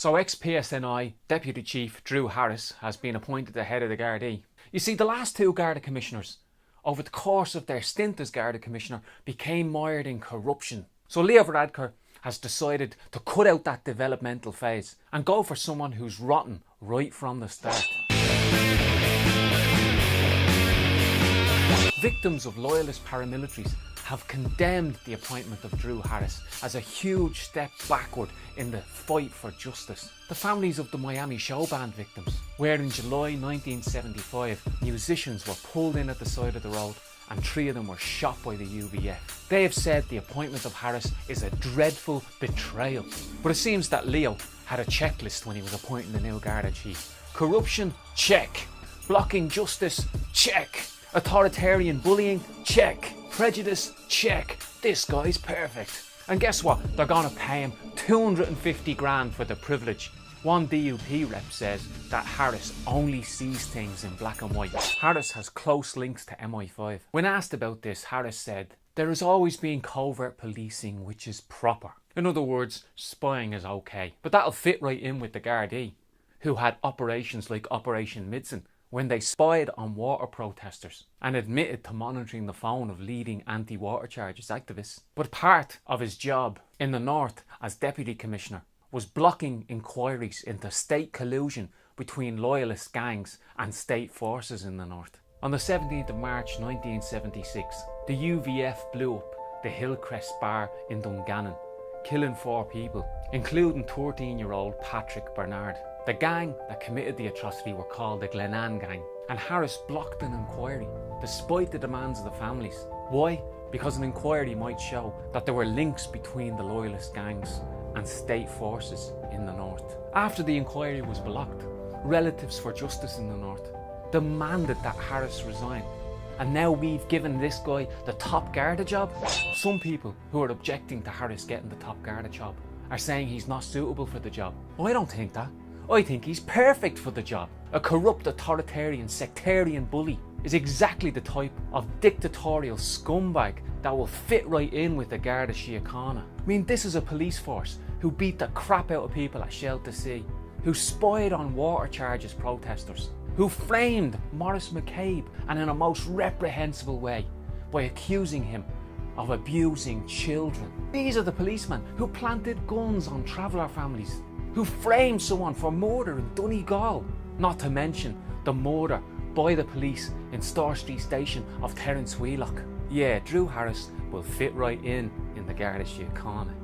So ex-PSNI Deputy Chief Drew Harris has been appointed the head of the Garda. You see, the last two Garda commissioners, over the course of their stint as Garda Commissioner, became mired in corruption. So Leo Varadkar has decided to cut out that developmental phase and go for someone who's rotten right from the start. Victims of loyalist paramilitaries have condemned the appointment of Drew Harris as a huge step backward in the fight for justice. The families of the Miami show band victims, where in July 1975 musicians were pulled in at the side of the road and 3 of them were shot by the UVF. They have said the appointment of Harris is a dreadful betrayal. But it seems that Leo had a checklist when he was appointing the new Garda chief. Corruption? Check. Blocking justice? Check. Authoritarian bullying? Check. Prejudice? Check. This guy's perfect. And guess what? They're gonna pay him 250 grand for the privilege. One DUP rep says that Harris only sees things in black and white. Harris has close links to MI5. When asked about this, Harris said, "There has always been covert policing which is proper." In other words, spying is okay. But that'll fit right in with the Gardaí, who had operations like Operation Midson, when they spied on water protesters and admitted to monitoring the phone of leading anti-water charges activists. But part of his job in the North as Deputy Commissioner was blocking inquiries into state collusion between loyalist gangs and state forces in the North. On the 17th of March 1976, the UVF blew up the Hillcrest bar in Dungannon, killing 4 people, including 13-year-old Patrick Bernard. The gang that committed the atrocity were called the Glenanne Gang, and Harris blocked an inquiry, despite the demands of the families. Why? Because an inquiry might show that there were links between the loyalist gangs and state forces in the North. After the inquiry was blocked, relatives for justice in the North demanded that Harris resign. And now we've given this guy the top Garda job? Some people who are objecting to Harris getting the top Garda job are saying he's not suitable for the job. I don't think that. I think he's perfect for the job. A corrupt, authoritarian, sectarian bully is exactly the type of dictatorial scumbag that will fit right in with the Garda Síochána. I mean, this is a police force who beat the crap out of people at Shell to Sea, who spied on water charges protesters, who framed Maurice McCabe, and in a most reprehensible way, by accusing him of abusing children. These are the policemen who planted guns on traveller families, who framed someone for murder in Donegal, not to mention the murder by the police in Store Street Station of Terence Wheelock. Yeah, Drew Harris will fit right in the Garda Síochána.